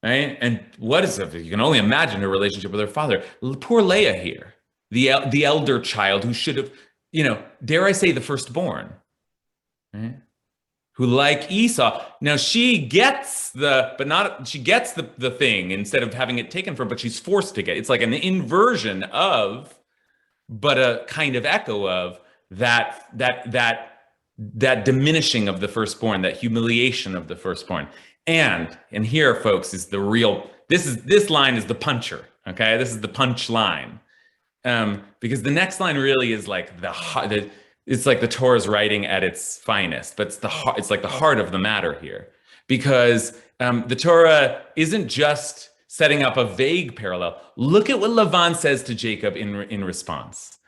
right? And what is it? You can only imagine her relationship with her father. Poor Leah here, the elder child who should have, dare I say, the firstborn, right? who like Esau. Now she gets she gets the thing instead of having it taken from her, but she's forced to get it. It's like an inversion of, but a kind of echo of that diminishing of the firstborn, that humiliation of the firstborn. And here, folks, is the real, this line is the puncher, okay? This is the punch line. Because the next line really is like it's like the Torah's writing at its finest, but it's like the heart of the matter here. Because the Torah isn't just setting up a vague parallel. Look at what Lavan says to Jacob in response.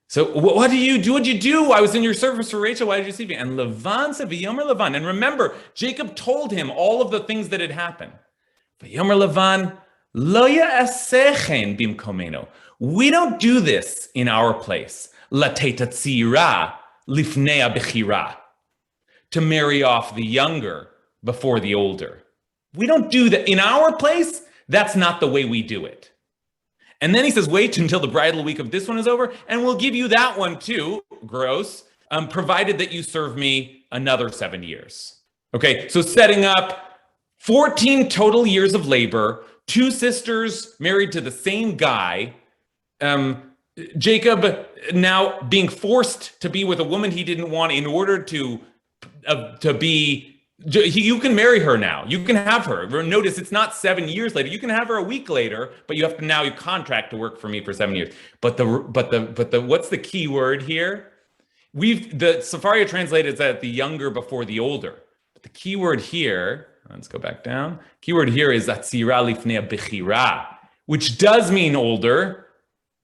So what do you do? What'd you do? I was in your service for Rachel. Why did you see me? And Lavan said, V'yomer Lavan. And remember, Jacob told him all of the things that had happened. V'yomer Lavan, lo ya'aseh bimkomeno. We don't do this in our place. Lateta tzira lifnei bechira. To marry off the younger before the older. We don't do that. In our place, that's not the way we do it. And then he says, wait until the bridal week of this one is over, and we'll give you that one too, gross, provided that you serve me another 7 years. Okay, so setting up 14 total years of labor, 2 sisters married to the same guy, Jacob now being forced to be with a woman he didn't want in order to be, you can marry her now. You can have her. Notice it's not 7 years later. You can have her a week later, but you have to now contract to work for me for 7 years. But the what's the key word here? The Sefaria translated that the younger before the older. But the key word here, let's go back down. Keyword here is atzira lifnei bechira, which does mean older,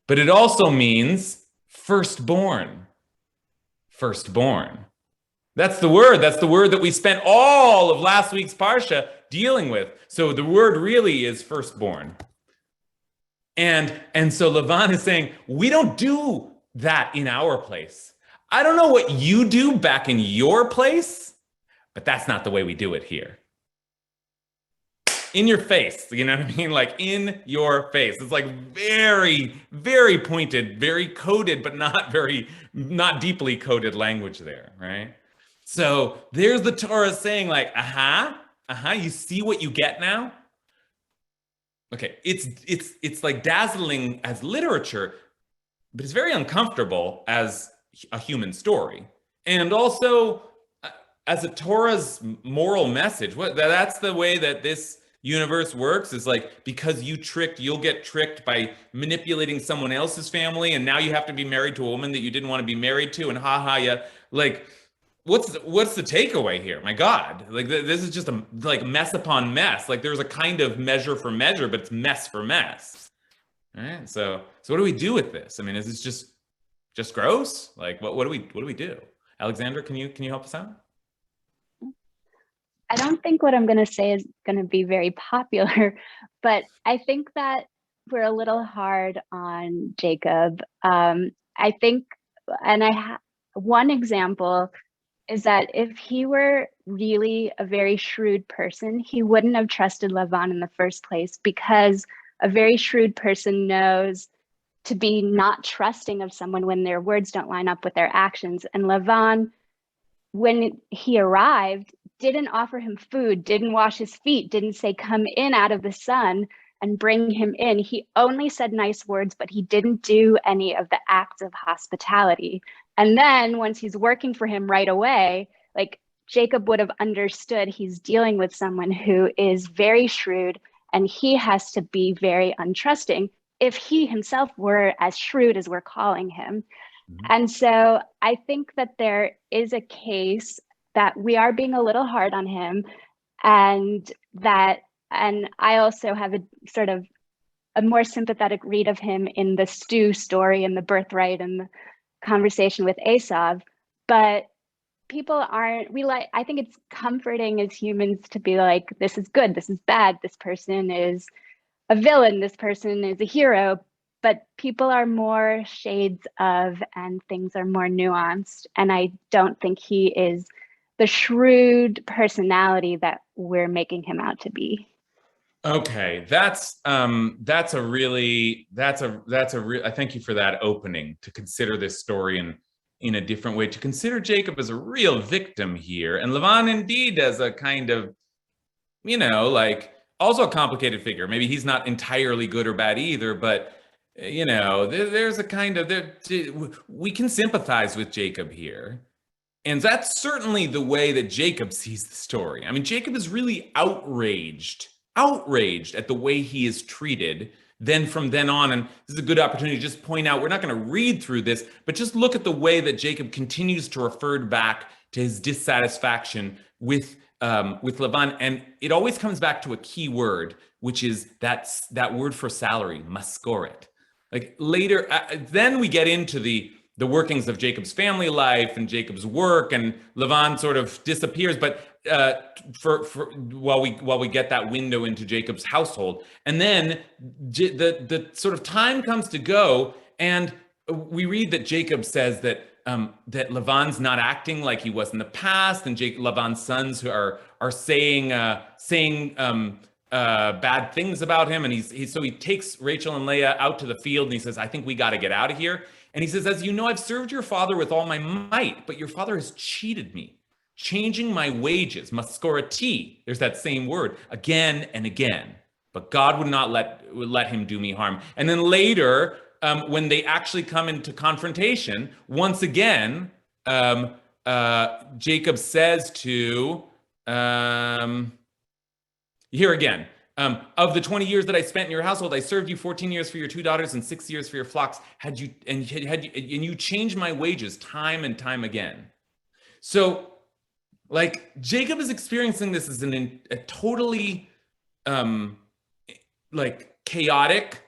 but it also means firstborn. Firstborn. That's the word. That's the word that we spent all of last week's Parsha dealing with. So the word really is firstborn. And so Lavan is saying, we don't do that in our place. I don't know what you do back in your place, but that's not the way we do it here. In your face, you know what I mean? Like in your face. It's like very, very pointed, very coded, but not deeply coded language there, right? So there's the Torah saying like, you see what you get now? Okay, it's like dazzling as literature, but it's very uncomfortable as a human story. And also as a Torah's moral message. That's the way that this universe works, is like, because you'll get tricked by manipulating someone else's family, and now you have to be married to a woman that you didn't want to be married to, and yeah, like, what's the takeaway here? My God, like this is just like mess upon mess. Like there's a kind of measure for measure, but it's mess for mess. All right. So what do we do with this? I mean, is this just gross? Like what do we do? Alexandra, can you help us out? I don't think what I'm going to say is going to be very popular, but I think that we're a little hard on Jacob. I think, and one example is that if he were really a very shrewd person, he wouldn't have trusted Lavan in the first place, because a very shrewd person knows to be not trusting of someone when their words don't line up with their actions. And Lavan, when he arrived, didn't offer him food, didn't wash his feet, didn't say, come in out of the sun and bring him in. He only said nice words, but he didn't do any of the acts of hospitality. And then once he's working for him right away, like Jacob would have understood he's dealing with someone who is very shrewd, and he has to be very untrusting if he himself were as shrewd as we're calling him. Mm-hmm. And so I think that there is a case that we are being a little hard on him, and I also have a sort of a more sympathetic read of him in the stew story and the birthright and the conversation with Esav. But people aren't, I think it's comforting as humans to be like, this is good, this is bad, this person is a villain, this person is a hero. But people are more shades of, and things are more nuanced. And I don't think he is the shrewd personality that we're making him out to be. Okay, I thank you for that opening to consider this story in a different way, to consider Jacob as a real victim here, and Lavan indeed as a kind of, like also a complicated figure. Maybe he's not entirely good or bad either, but there's a kind of, we can sympathize with Jacob here. And that's certainly the way that Jacob sees the story. I mean, Jacob is really outraged at the way he is treated. Then from then on, and this is a good opportunity to just point out, we're not going to read through this, but just look at the way that Jacob continues to refer back to his dissatisfaction with Lavan. And it always comes back to a key word, which is that word for salary, maskoret. Like later, then we get into the workings of Jacob's family life and Jacob's work, and Lavan sort of disappears. But while we get that window into Jacob's household, and then the sort of time comes to go, and we read that Jacob says that Lavan's not acting like he was in the past, and Lavan's sons who are saying bad things about him, and so he takes Rachel and Leah out to the field, and he says, "I think we got to get out of here." And he says, "As you know, I've served your father with all my might, but your father has cheated me, changing my wages, maskorati." There's that same word again and again. But God would not let him do me harm. And then later, when they actually come into confrontation, once again, Jacob says to, here again, of the 20 years that I spent in your household, I served you 14 years for your 2 daughters and 6 years for your flocks. And you changed my wages time and time again. So, like, Jacob is experiencing this as a totally, chaotic,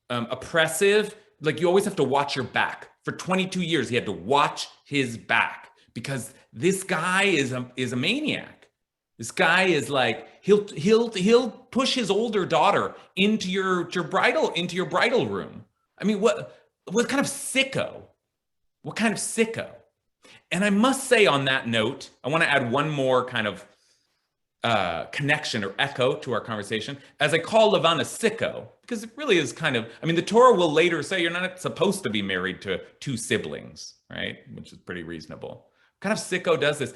oppressive. Like, you always have to watch your back. For 22 years, he had to watch his back because this guy is a maniac. This guy is like, he'll push his older daughter into your bridal room. I mean, what kind of sicko? What kind of sicko? And I must say, on that note, I want to add one more kind of connection or echo to our conversation, as I call Lavan a sicko, because it really is kind of, I mean, the Torah will later say you're not supposed to be married to 2 siblings, right? Which is pretty reasonable. What kind of sicko does this?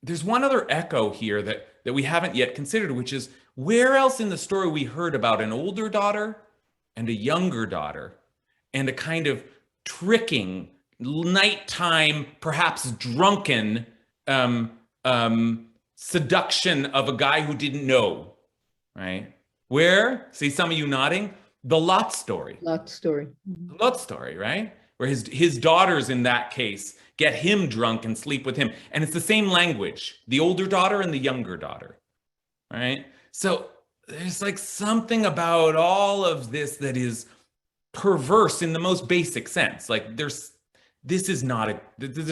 There's one other echo here that we haven't yet considered, which is, where else in the story we heard about an older daughter and a younger daughter and a kind of tricking, nighttime, perhaps drunken seduction of a guy who didn't know, right? Where? See some of you nodding? The Lot story. Lot story. The Lot story, right? Where his daughters in that case get him drunk and sleep with him. And it's the same language, the older daughter and the younger daughter, right? So there's like something about all of this that is perverse in the most basic sense. Like there's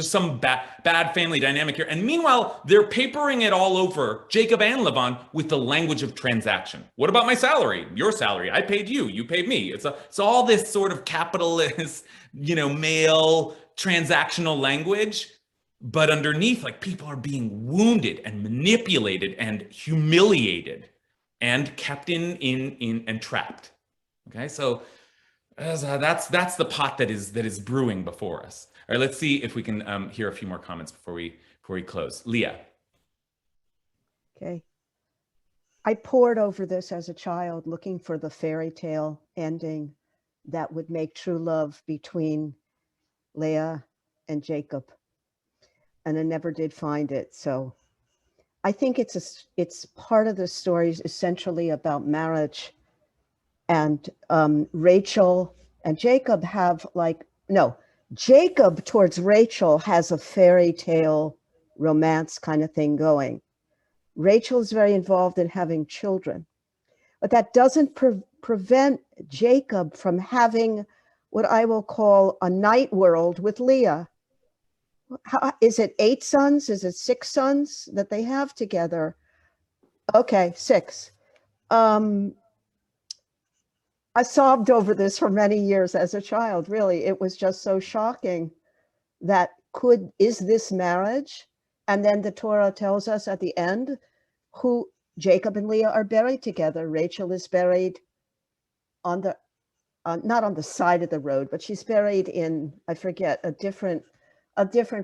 some bad family dynamic here. And meanwhile, they're papering it all over, Jacob and Lavan, with the language of transaction. What about my salary? Your salary. I paid you. You paid me. It's all this sort of capitalist, male transactional language. But underneath, like, people are being wounded and manipulated and humiliated and kept in and trapped. Okay, so that's the pot that is brewing before us. All right, let's see if we can hear a few more comments before we close. Leah. Okay. I pored over this as a child, looking for the fairy tale ending that would make true love between Leah and Jacob, and I never did find it. So I think it's part of the story is essentially about marriage, and Rachel and Jacob have Jacob towards Rachel has a fairy tale romance kind of thing going. Rachel's very involved in having children, but that doesn't prevent Jacob from having what I will call a night world with Leah. Is it 8 sons? Is it 6 sons that they have together? Okay, 6. I sobbed over this for many years as a child, really. It was just so shocking that is this marriage? And then the Torah tells us at the end who Jacob and Leah are buried together. Rachel is buried on the not on the side of the road, but she's buried in, I forget, a different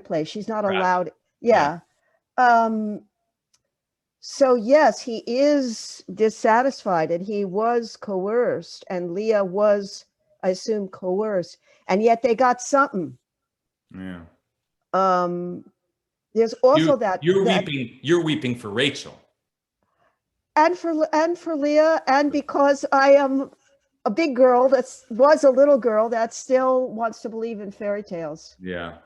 place. She's not Right. allowed. Yeah. So yes, he is dissatisfied, and he was coerced, and Leah was, I assume, coerced, and yet they got something. Yeah. There's also You're weeping for Rachel. And for Leah, and because I am a big girl that was a little girl that still wants to believe in fairy tales. Yeah,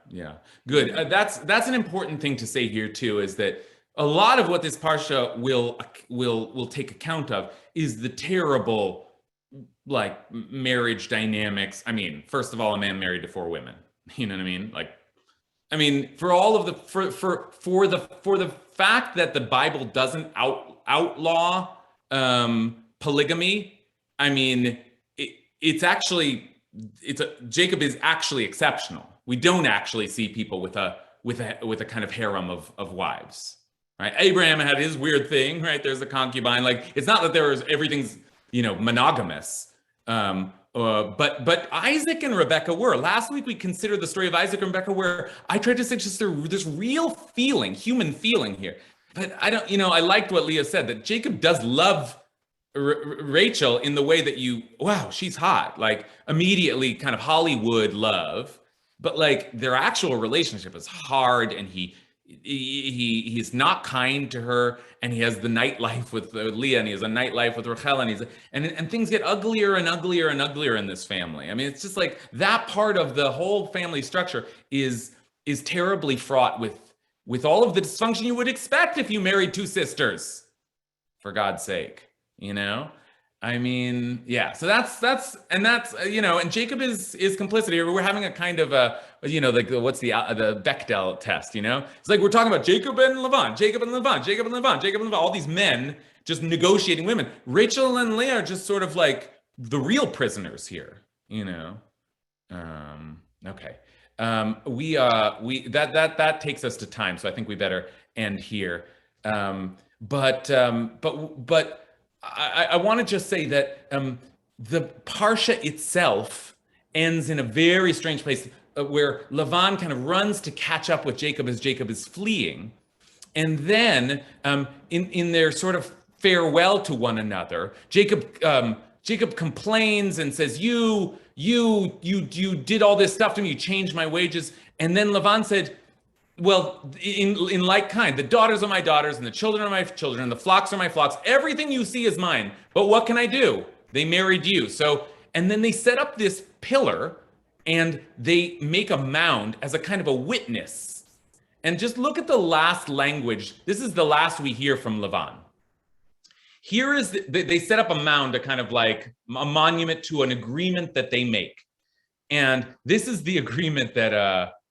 good. That's an important thing to say here too, is that a lot of what this parsha will take account of is the terrible, like, marriage dynamics. I mean, first of all, a man married to 4 women. You know what I mean? Like, I mean, for all of the for the fact that the Bible doesn't outlaw polygamy, I mean, Jacob is actually exceptional. We don't actually see people with a kind of harem of wives, right? Abraham had his weird thing, right? There's a concubine. Like, it's not that everything's monogamous. But Isaac and Rebecca were. Last week we considered the story of Isaac and Rebecca, where I tried to suggest this real feeling, human feeling here. But I don't, I liked what Leah said, that Jacob does love Rachel in the way that wow, she's hot, like immediately kind of Hollywood love. But like their actual relationship is hard, and he's not kind to her, and he has the nightlife with Leah, and he has a nightlife with Rachel, and things get uglier and uglier and uglier in this family. I mean, it's just like that part of the whole family structure is terribly fraught with all of the dysfunction you would expect if you married 2 sisters, for God's sake, I mean, yeah. So that's and Jacob is complicit here. We're having a kind of like what's the Bechdel test, It's like we're talking about Jacob and Lavan, Jacob and Lavan, Jacob and Lavan, Jacob and Lavan, all these men just negotiating women. Rachel and Leah are just sort of like the real prisoners here, Okay. That takes us to time, so I think we better end here. But I want to just say that the Parsha itself ends in a very strange place, where Lavan kind of runs to catch up with Jacob as Jacob is fleeing. And then in their sort of farewell to one another, Jacob complains and says, you did all this stuff to me, you changed my wages. And then Lavan said, well, in like kind, the daughters are my daughters, and the children are my children, and the flocks are my flocks. Everything you see is mine. But what can I do? They married you. So, and then they set up this pillar, and they make a mound as a kind of a witness. And just look at the last language. This is the last we hear from Lavan. Here is, they set up a mound, a kind of like a monument to an agreement that they make. And this is the agreement that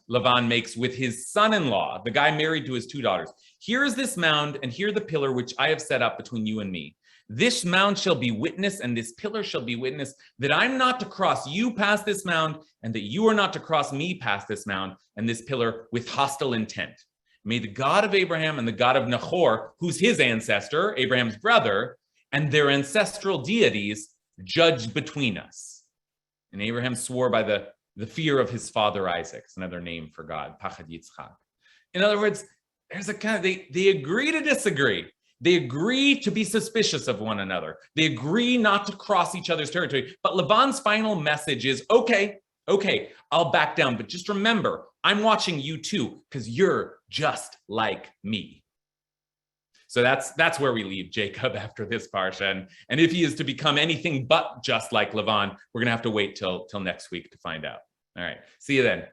Lavan makes with his son-in-law, the guy married to his 2 daughters. Here is this mound, and here the pillar which I have set up between you and me. This mound shall be witness, and this pillar shall be witness, that I'm not to cross you past this mound, and that you are not to cross me past this mound and this pillar with hostile intent. May the God of Abraham and the God of Nahor, who's his ancestor, Abraham's brother, and their ancestral deities judge between us. And Abraham swore by the fear of his father Isaac. It's another name for God, Pachad Yitzchak. In other words, there's a kind of, they agree to disagree. They agree to be suspicious of one another. They agree not to cross each other's territory. But Lavan's final message is, okay, I'll back down. But just remember, I'm watching you too, because you're just like me. So that's where we leave Jacob after this parsha. And if he is to become anything but just like Lavan, we're going to have to wait till next week to find out. All right. See you then.